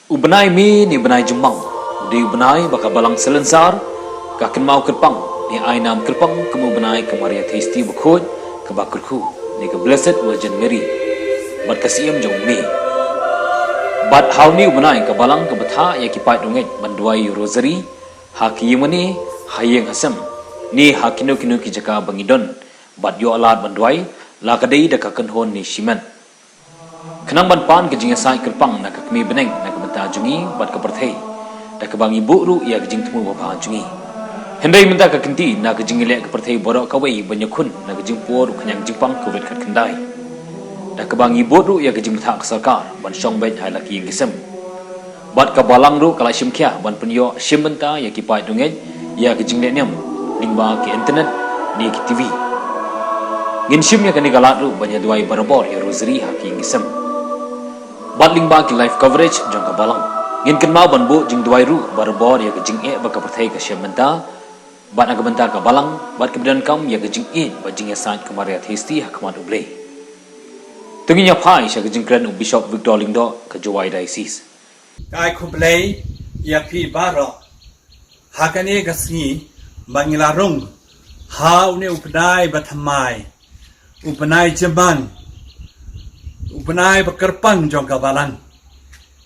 Bnai mi ni Bnai Jembang. Di Bnai baka balang selensar, kakin mau Kyrpang. Ni ai nam Kyrpang kemu Bnai kemaria tasty bukhod ke bakurku. Ni ke Blessed Virgin Mary. Bat kasiem jong mi. Bat how ni Bnai ke balang ke betha ya kipai donget banduai rosary. Haki yemani hayeng hasem. Ni hakino kino ki jaka bangidon. Bat yo alat banduai la kadai da kaken hon ni shiman. Kenang ban pan ke Jingiasaid Kyrpang nak kami beneng nak benta jungi bat ke perthei dak ke bangi buru ia ke jing temu bapa jungi hendai menta ke kenti nak ke jingile ke perthei borok kawai banyakun nak ke jing por kenyang jingpang ke wet kat kendai dak ke bangi buru ia ke jing meta ke sarkar ban song bet hai laki yang kisem bat ke balang ru kala shimkhia ban penyo shimbenta ia ki pai donget ia ke jingle nyam lingba ke internet ni ke TV Ngin shimnya ke ni galat ru banya duai barabor ya rosary haki yang kisem Bat lingba ki live coverage jong ka balang. Ngin ken mau ban bu jing duai ru barbor ya ke jing e ba ka perthai ka shementa. Bat nak bentar ka balang, bat ke bedan kam ya ke jing e ba Jingiasaid kemaria thisti hakmat ublei. Tunginya phai sha ke jing kren Bishop Victor Lingdo ke Jowai diocese. Kai kublei ya pi baro. Hakane gasni bangilarung. Ha une updai bathamai. Upnai jeban. Bnai Kyrpang jong ka balang.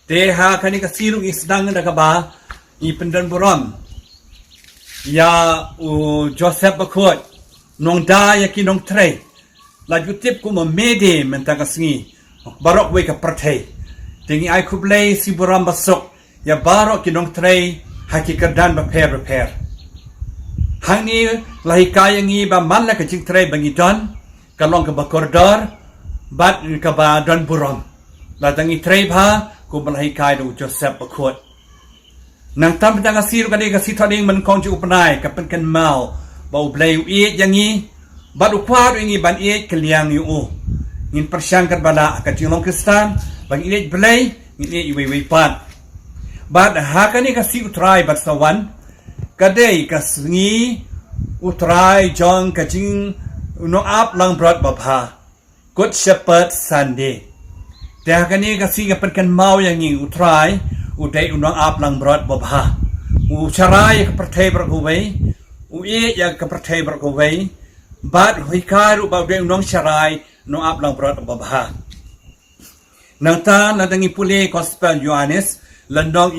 Teha kani ka sirung isdang na ka ba ipendan buram. Ya Joseph bakot nong da ya ki nong tre. La jutip ku mo mede menta ka singi. Barok we ka perthei. Tingi ai kublei si buram basok ya barok ki nong tre haki kerdan ba per. Hangi lahi kayangi ba manla ka jing tre bangi don kalong ka bakordor bat ka ba don buram la tangi treba ku balai kai do Joseph bakot nang tam tang asir ka ni ka sithaning man kong ju upnai ka pen kan mau ba ublei u yangi bat upar ingi ban e kliang yu ngin persyang kat bala ka jinglong kristan bang ile blei ngin e iwe pat bat ha ka ni ka si utrai bat sawan kadai ka sngi utrai jong ka jing no ap lang brat bapha Good Shepherd Sunday. Dah kani kasi kapan mau yang ni utrai, udai unang ap lang berat babha. Ucarai kepertai berkuwai, uye yang kepertai berkuwai. Bad hikar ubah udai unang carai no ap lang berat babha. Nangta nadangi pule gospel Yohanes, landong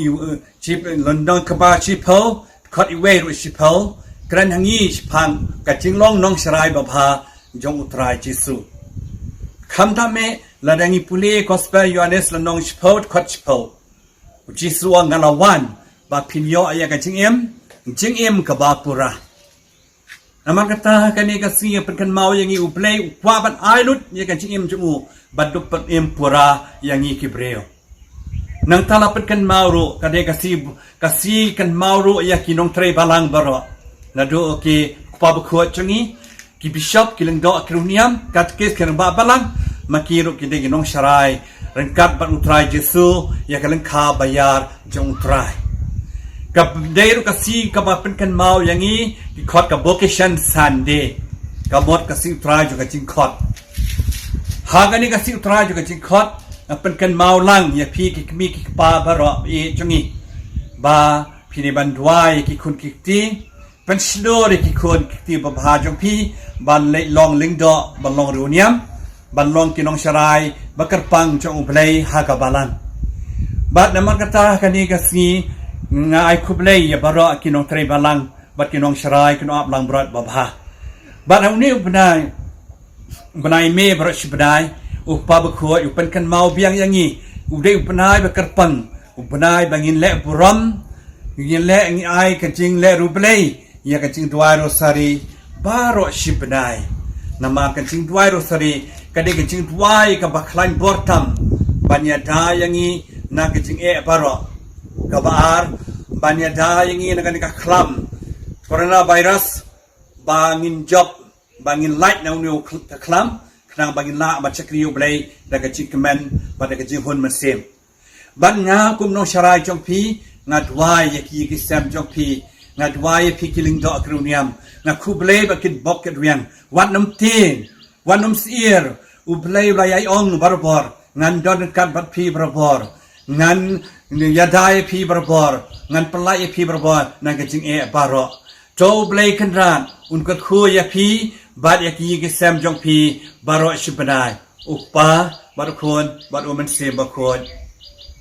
chip landong keba chipel, kot iwe ru chipel, kran hangi chipang kacing long nong carai babha jong utrai Jisu. Kamdame ladangi pule gospel Yohanes lanong chipot kot chipot. Jisu ngalawan ba pinyo aya ka jing em ka ba pura. Naman kata kani ka singa penkan mau yang i uplay ukwaban ailut ya ka jing em jumu badup pen em pura yang i kibreo. Nang tala penkan mau ru kade kasi kan mau ru ya kinong tre balang baro. Nado ki kwa bukhot chungi ki bishop ki lengdo akruniam katkes kan ba balang makiru ki de ginong sharai rengkat ban utrai Jesu ya kaleng kha bayar jong utrai kap deiru kasi ka ba pen kan mau yangi ki khot ka vocation Sunday ka mot kasi utrai jo ka jing khot hagani kasi utrai jo ka jing khot pen kan mau lang ya pi ki mi ki pa baro e jongi ba pini bandwai ki kun ki ti pen slori ki kun ki ti ba bha jong pi ban le long lingdo ban long runiam ban long kinong sharai ba Kyrpang jong ublei ha ka balan bat naman kata kani kasni nga ai kublei ya baro kinong tre balang bat kinong sharai kinong ap lang brat babha bat auni Bnai me bro shibnai upa bakho upan kan mau biang yangi udai Bnai ba Kyrpang Bnai bangin le buram ngin le ngi ai ka jing le rublei ya ka jing dua rosari baro shibnai nama ka jing dua rosari kade ka jing dua ka baklan bortam banya da yangi na ka jing e baro ka baar banya da yangi na ka klam coronavirus bangin job bangin light na unu klam kena bangin la ba chakriu blai da ka jing kemen ba da ka jing hun masem ban nga kum no sharai jong pi nga dua ya ki sam jong pi nga dua ya pi kiling do akruniam nga kublei ba kin bok ket riang wan nam tin wan nam sier ublei la ai ong barbor ngan don kan bat pi barbor ngan yadai pi berbor ngan pelai pi berbor nang ke jing baro Joe blay kendran unkat khu ya pi bad ya ki ke sam jong pi baro shibanai upa bar khon bar uman se ba khon